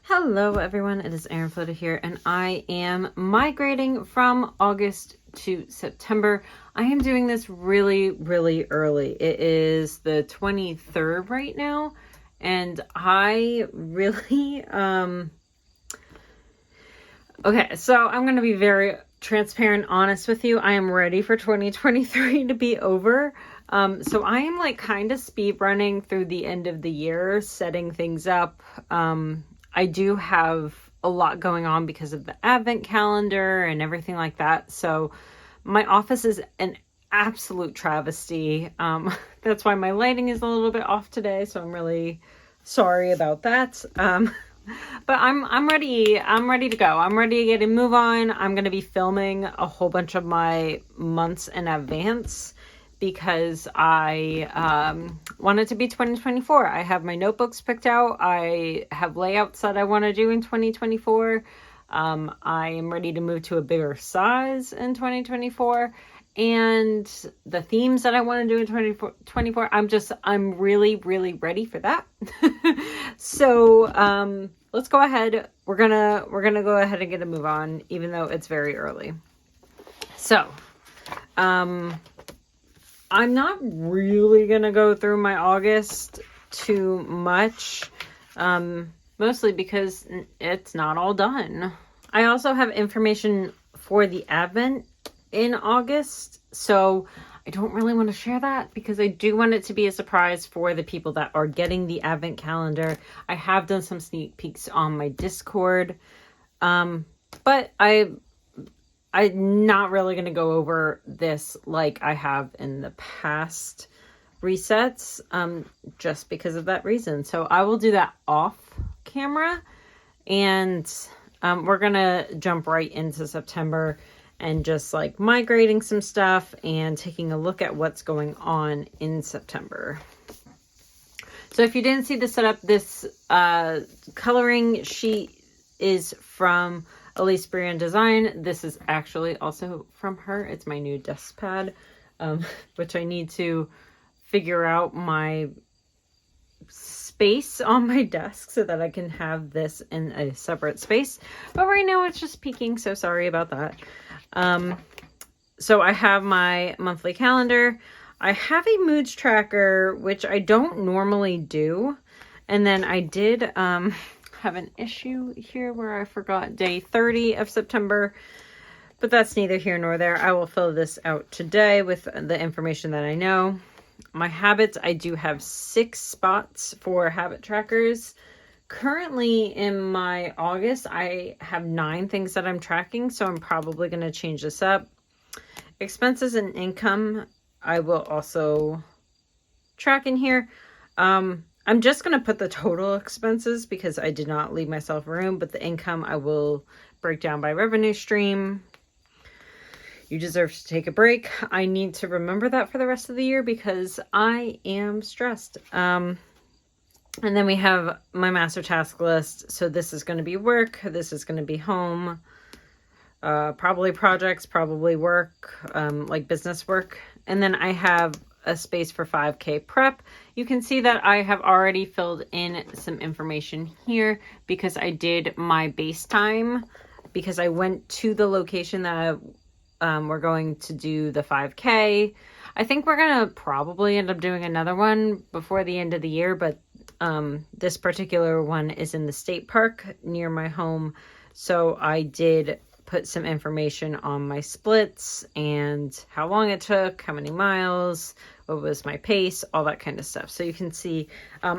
Hello everyone, it is Erin Floater here, and I am migrating from August to September. I am doing this really early. It is the 23rd right now, and I really, okay, so I'm going to be very transparent, honest with you. I am ready for 2023 to be over. So I am like kind of speed running through the end of the year, setting things up. I do have a lot going on because of the advent calendar and everything like that. So my office is an absolute travesty. That's why my lighting is a little bit off today. So I'm really sorry about that. But I'm ready. I'm ready to go. I'm ready to get a move on. I'm going to be filming a whole bunch of my months in advance because I want it to be 2024. I have my notebooks picked out. I have layouts that I want to do in 2024. I am ready to move to a bigger size in 2024. And the themes that I want to do in 2024, I'm really ready for that. So, let's go ahead. We're gonna go ahead and get a move on, even though it's very early. So, I'm not really gonna go through my August too much, mostly because it's not all done. I also have information for the Advent in August, so I don't really want to share that because I do want it to be a surprise for the people that are getting the Advent calendar. I have done some sneak peeks on my Discord, but I'm not really going to go over this like I have in the past resets, just because of that reason. So I will do that off camera, and we're going to jump right into September and just like migrating some stuff and taking a look at what's going on in September. So if you didn't see the setup, this coloring sheet is from Elise Brienne Design. This is actually also from her. It's my new desk pad, which I need to figure out my space on my desk so that I can have this in a separate space. But right now it's just peeking, so sorry about that. So I have my monthly calendar. I have a moods tracker, which I don't normally do. And then I did have an issue here where I forgot day 30 of September, but that's neither here nor there. I will fill this out today with the information that I know. My habits, I do have 6 spots for habit trackers. Currently in my August, I have 9 things that I'm tracking, so I'm probably going to change this up. Expenses and income, I will also track in here. I'm just going to put the total expenses because I did not leave myself room, but the income I will break down by revenue stream. You deserve to take a break. I need to remember that for the rest of the year because I am stressed. And then we have my master task list. So this is going to be work. This is going to be home. Probably projects, probably work, like business work. And then I have a space for 5K prep. You can see that I have already filled in some information here because I did my base time because I went to the location that we're going to do the 5K. I think we're going to probably end up doing another one before the end of the year, but this particular one is in the state park near my home. So I did put some information on my splits and how long it took, how many miles, what was my pace, all that kind of stuff. So you can see,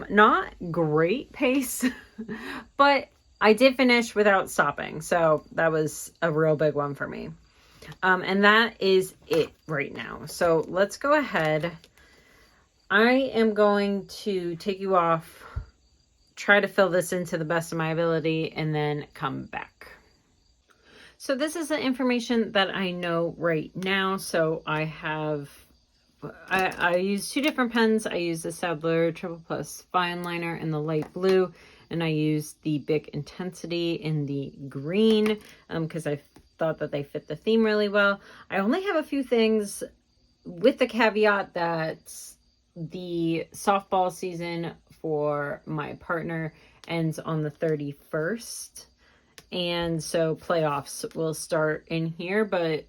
not great pace, but I did finish without stopping. So that was a real big one for me. And that is it right now. So let's go ahead. I am going to take you off, try to fill this in to the best of my ability, and then come back. So this is the information that I know right now. So I use 2 different pens. I use the Sadler Triple Plus Fine Liner in the light blue, and I use the Bic Intensity in the green because I thought that they fit the theme really well. I only have a few things with the caveat that the softball season for my partner ends on the 31st. And so playoffs will start in here, but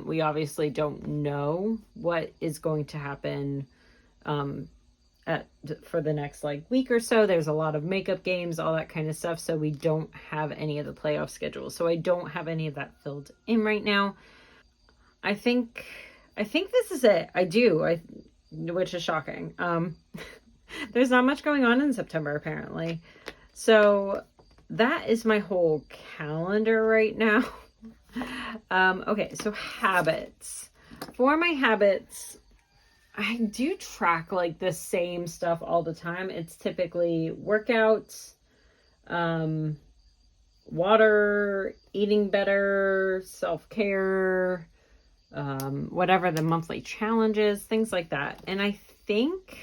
we obviously don't know what is going to happen for the next like week or so. There's a lot of makeup games, all that kind of stuff. So we don't have any of the playoff schedules. So I don't have any of that filled in right now. I think this is it. I do, which is shocking. There's not much going on in September, apparently. So that is my whole calendar right now. Okay, so habits. For my habits, I do track like the same stuff all the time. It's typically workouts, water, eating better, self-care, whatever the monthly challenges, things like that. And I think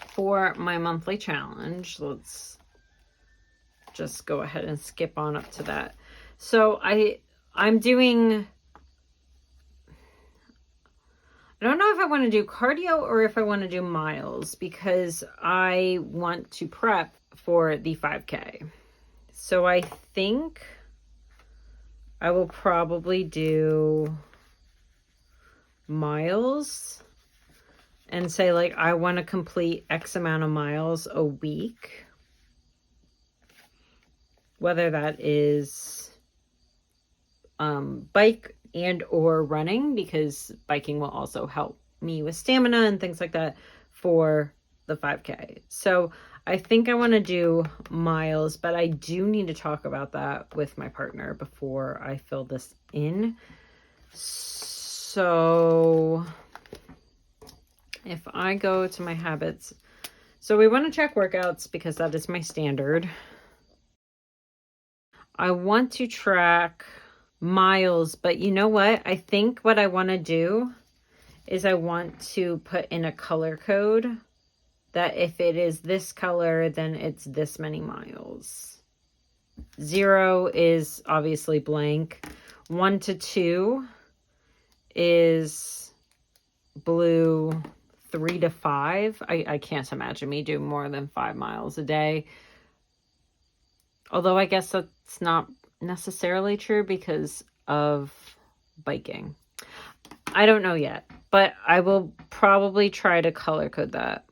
for my monthly challenge, let's just go ahead and skip on up to that. So I'm doing, I don't know if I want to do cardio or if I want to do miles, because I want to prep for the 5K. So I think I will probably do miles and say like I want to complete X amount of miles a week, whether that is bike and or running, because biking will also help me with stamina and things like that for the 5K. So I think I want to do miles, but I do need to talk about that with my partner before I fill this in. So if I go to my habits, so we want to check workouts because that is my standard. I want to track miles, but you know what? I think what I want to do is I want to put in a color code that if it is this color, then it's this many miles. 0 is obviously blank. 1 to 2 is blue. 3 to 5. I can't imagine me doing more than 5 miles a day. Although I guess that's not necessarily true because of biking. I don't know yet, but I will probably try to color code that.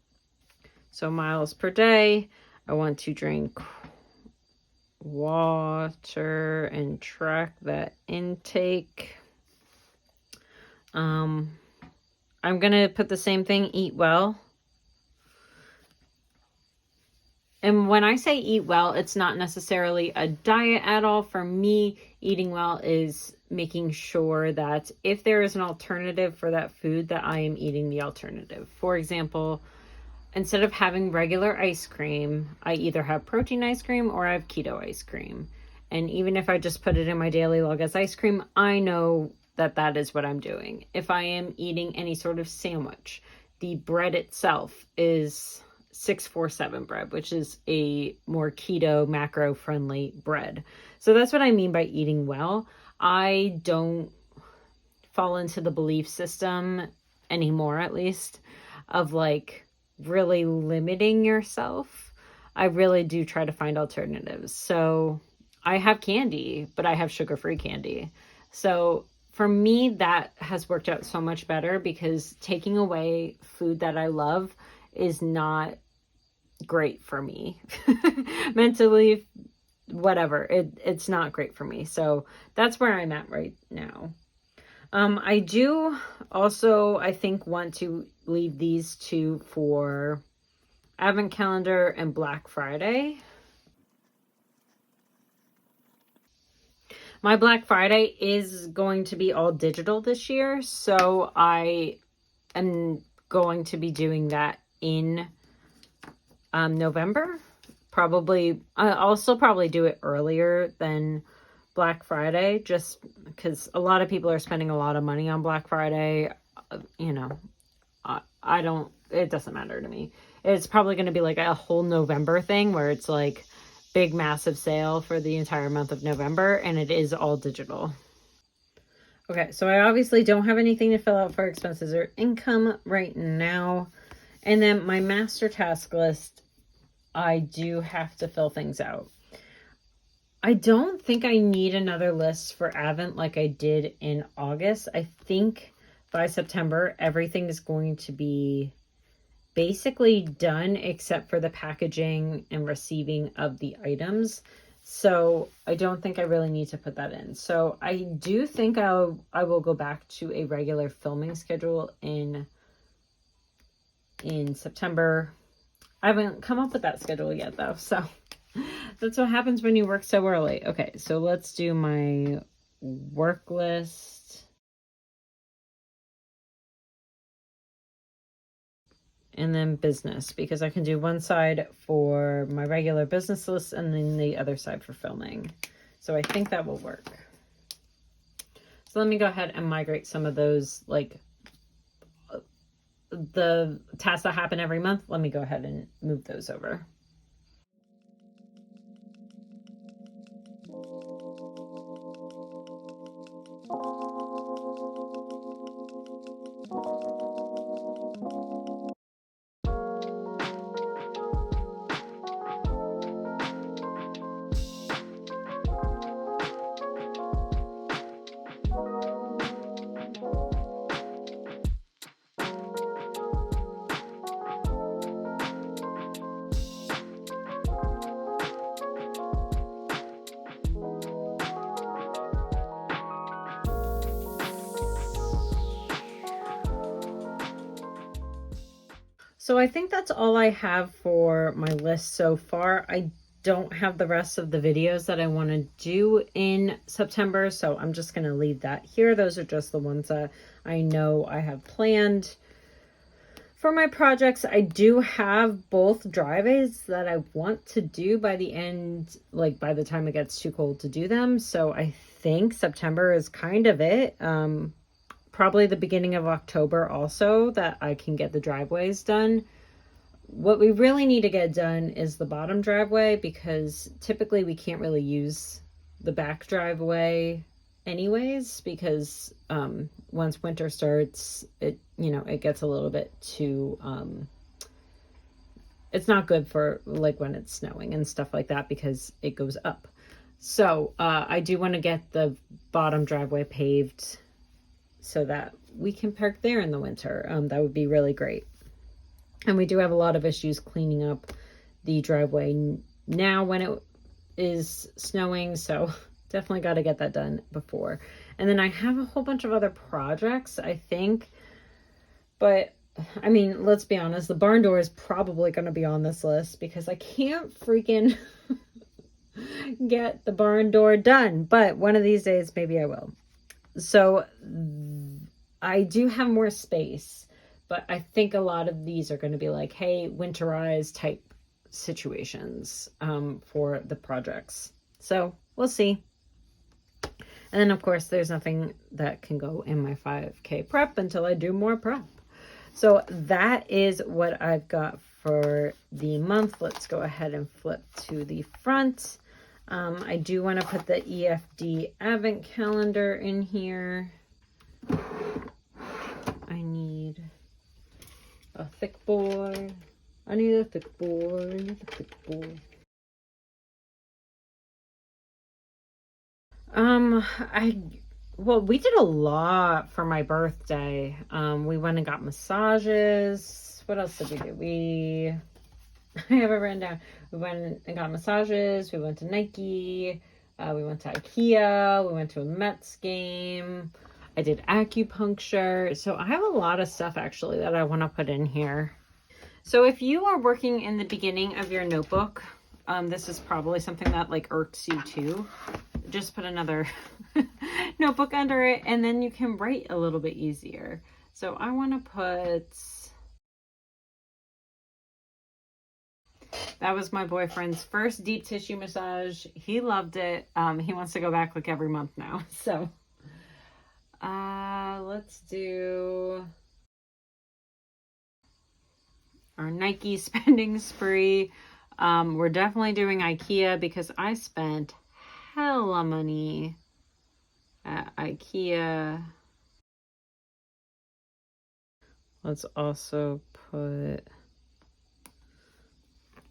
So miles per day, I want to drink water and track that intake. I'm going to put the same thing, eat well. And when I say eat well, it's not necessarily a diet at all. For me, eating well is making sure that if there is an alternative for that food, that I am eating the alternative. For example, instead of having regular ice cream, I either have protein ice cream or I have keto ice cream. And even if I just put it in my daily log as ice cream, I know that that is what I'm doing. If I am eating any sort of sandwich, the bread itself is 647 bread, which is a more keto, macro-friendly bread. So that's what I mean by eating well. I don't fall into the belief system anymore, at least, of like really limiting yourself. I really do try to find alternatives. So I have candy, but I have sugar-free candy. So for me, that has worked out so much better, because taking away food that I love is not great for me. Mentally, whatever, it's not great for me. So that's where I'm at right now. I do also, I think, want to leave these two for Advent Calendar and Black Friday. My Black Friday is going to be all digital this year, so I am going to be doing that in November. Probably, I'll still probably do it earlier than Black Friday, just because a lot of people are spending a lot of money on Black Friday. You know, I don't, it doesn't matter to me. It's probably going to be like a whole November thing where it's like big, massive sale for the entire month of November, and it is all digital. Okay, so I obviously don't have anything to fill out for expenses or income right now. And then my master task list I do have to fill things out. I don't think I need another list for Advent like I did in August. I think by September, everything is going to be basically done except for the packaging and receiving of the items. So I don't think I really need to put that in. So I do think I will go back to a regular filming schedule in September. I haven't come up with that schedule yet though, so that's what happens when you work so early. Okay, so let's do my work list. And then business, because I can do one side for my regular business list and then the other side for filming. So I think that will work. So let me go ahead and migrate some of those, like the tasks that happen every month. Let me go ahead and move those over. So I think that's all I have for my list so far. I don't have the rest of the videos that I want to do in September, so I'm just going to leave that here. Those are just the ones that I know I have planned. For my projects, I do have both driveways that I want to do by the end, like by the time it gets too cold to do them. So I think September is kind of it. Probably the beginning of October also, that I can get the driveways done. What we really need to get done is the bottom driveway, because typically we can't really use the back driveway anyways, because once winter starts, it gets a little bit too it's not good for like when it's snowing and stuff like that, because it goes up. So I do want to get the bottom driveway paved so that we can park there in the winter. That would be really great. And we do have a lot of issues cleaning up the driveway now when it is snowing, so definitely got to get that done before. And then I have a whole bunch of other projects, I think, but I mean, let's be honest, the barn door is probably going to be on this list, because I can't freaking get the barn door done, but one of these days maybe I will. So I do have more space, but I think a lot of these are going to be like, hey, winterized type situations for the projects. So we'll see. And then, of course, there's nothing that can go in my 5K prep until I do more prep. So that is what I've got for the month. Let's go ahead and flip to the front. I do want to put the EFD advent calendar in here. I need a thick boy. I need a thick boy. I need a thick boy. Well, we did a lot for my birthday. We went and got massages. What else did we do? I have it written down. We went and got massages. We went to Nike. We went to IKEA. We went to a Mets game. I did acupuncture. So I have a lot of stuff actually that I want to put in here. So if you are working in the beginning of your notebook, this is probably something that like irks you too. Just put another notebook under it, and then you can write a little bit easier. So I want to put... That was my boyfriend's first deep tissue massage. He loved it. He wants to go back like every month now. So let's do our Nike spending spree. We're definitely doing IKEA because I spent hella money at IKEA. Let's also put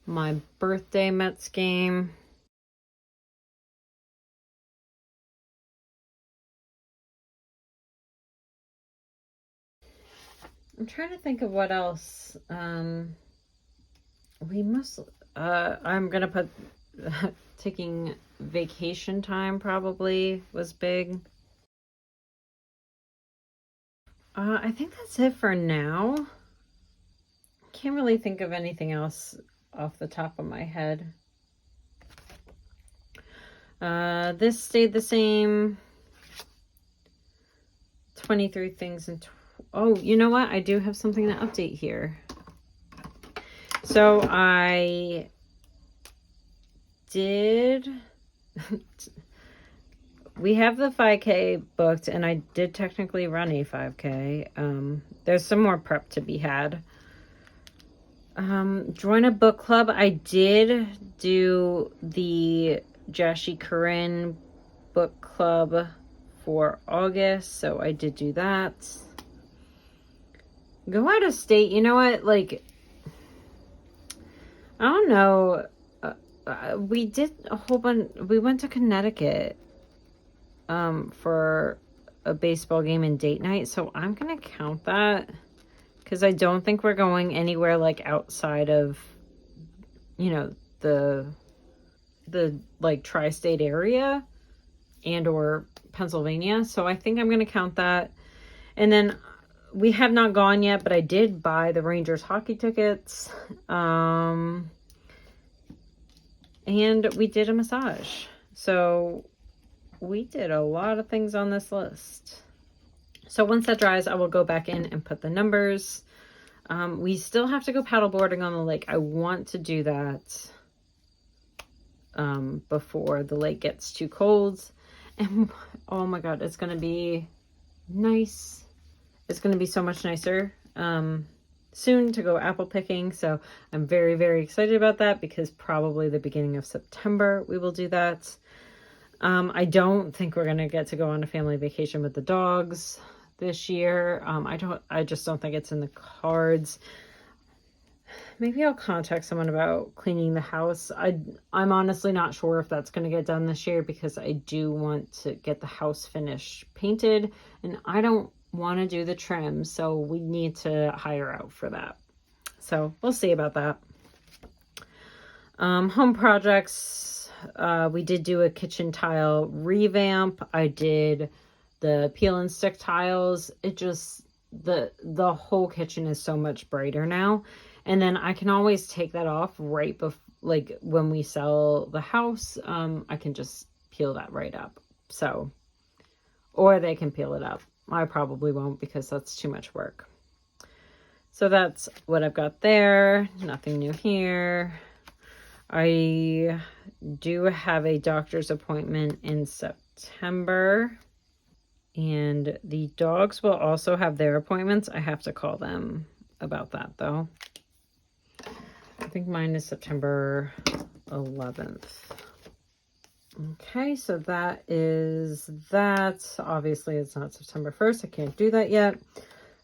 my birthday Mets game. I'm trying to think of what else. We must, I'm gonna put taking vacation time probably was big. I think that's it for now. Can't really think of anything else off the top of my head. This stayed the same. 23 things and oh, you know what? I do have something to update here. So I did we have the 5K booked, and I did technically run a 5K. There's some more prep to be had. Join a book club. I did do the Jashi Corinne book club for August, so I did do that. Go out of state. You know what? Like, I don't know. We did a whole bunch. We went to Connecticut for a baseball game and date night, so I'm gonna count that because I don't think we're going anywhere like outside of, you know, the like tri-state area and or Pennsylvania. So I think I'm gonna count that. And then we have not gone yet, but I did buy the Rangers hockey tickets. And we did a massage. So we did a lot of things on this list. So once that dries, I will go back in and put the numbers. We still have to go paddleboarding on the lake. I want to do that before the lake gets too cold. And oh my God, it's going to be nice. It's going to be so much nicer soon to go apple picking. So I'm very, very excited about that because probably the beginning of September we will do that. I don't think we're going to get to go on a family vacation with the dogs this year. I just don't think it's in the cards. Maybe I'll contact someone about cleaning the house. I'm honestly not sure if that's going to get done this year because I do want to get the house finished painted and I don't want to do the trim, so we need to hire out for that. So we'll see about that. Home projects. We did do a kitchen tile revamp. I did the peel and stick tiles. It just, the whole kitchen is so much brighter now. And then I can always take that off right before, like when we sell the house, I can just peel that right up. So, or they can peel it up. I probably won't because that's too much work. So that's what I've got there. Nothing new here. I do have a doctor's appointment in September. And the dogs will also have their appointments. I have to call them about that though. I think mine is September 11th. Okay, so that is that. Obviously, it's not September 1st. I can't do that yet.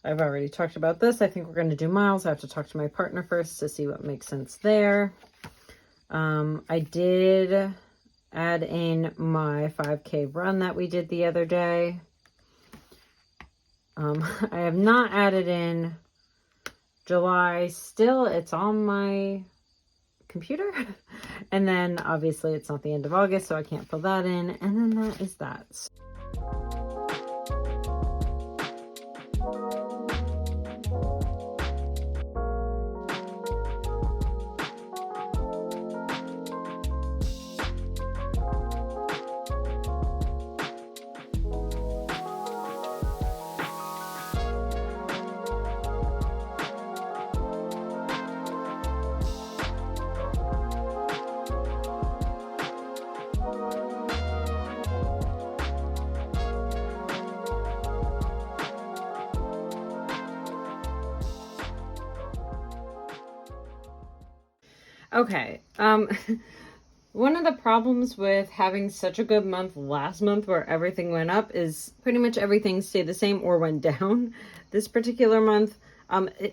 I've already talked about this. I think we're going to do miles. I have to talk to my partner first to see what makes sense there. I did add in my 5K run that we did the other day. I have not added in July. Still, it's on my computer. And then obviously it's not the end of August, so I can't fill that in. And then that is that. Okay, one of the problems with having such a good month last month where everything went up is pretty much everything stayed the same or went down. This particular month,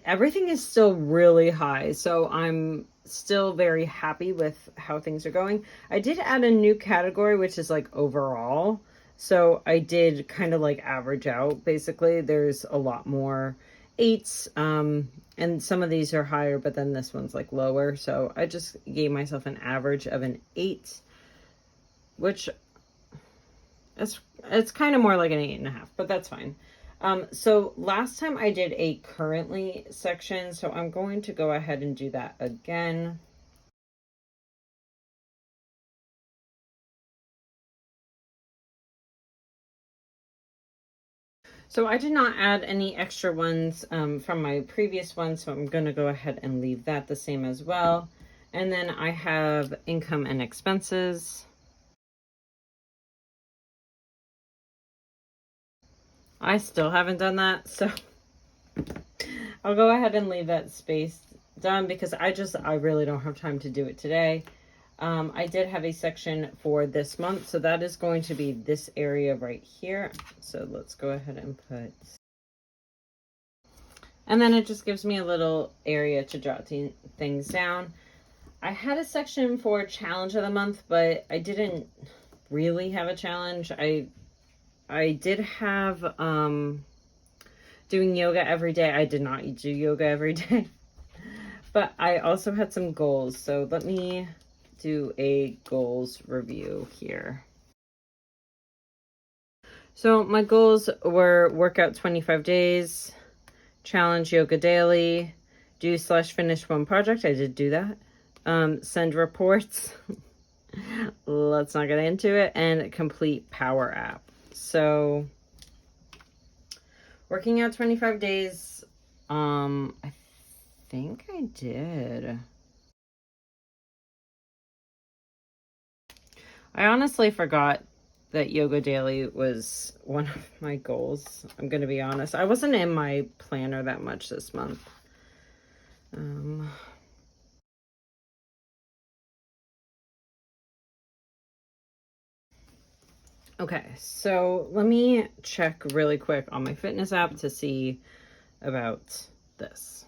everything is still really high. So I'm still very happy with how things are going. I did add a new category, which is like overall. So I did kind of like average out. Basically, there's a lot more 8s, and some of these are higher, but then this one's like lower. So I just gave myself an average of an 8, which it's kind of more like an 8.5, but that's fine. So last time I did a currently section, so I'm going to go ahead and do that again. So I did not add any extra ones from my previous one, so I'm going to go ahead and leave that the same as well. And then I have income and expenses. I still haven't done that, so I'll go ahead and leave that space done because I really don't have time to do it today. I did have a section for this month, so that is going to be this area right here. So let's go ahead and put, and then it just gives me a little area to jot things down. I had a section for challenge of the month, but I didn't really have a challenge. I did have doing yoga every day. I did not do yoga every day, but I also had some goals. So let me do a goals review here. So my goals were workout 25 days, challenge yoga daily, do/finish one project. I did do that. Send reports. Let's not get into it. And complete power app. So working out 25 days, I think I did. I honestly forgot that yoga daily was one of my goals. I'm going to be honest. I wasn't in my planner that much this month. Okay, so let me check really quick on my fitness app to see about this.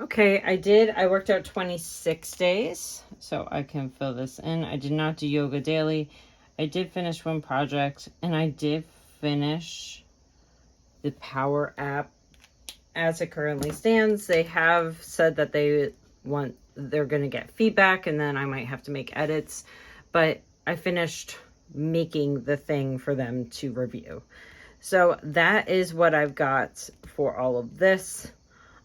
Okay, I worked out 26 days, so I can fill this in. I did not do yoga daily. I did finish one project, and I did finish the Power app as it currently stands. They have said that they're going to get feedback, and then I might have to make edits, but I finished making the thing for them to review. So that is what I've got for all of this.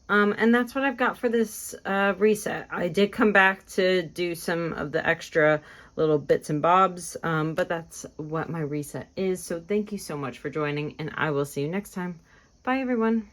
And that's what I've got for this reset. I did come back to do some of the extra little bits and bobs, but that's what my reset is. So thank you so much for joining, and I will see you next time. Bye, everyone.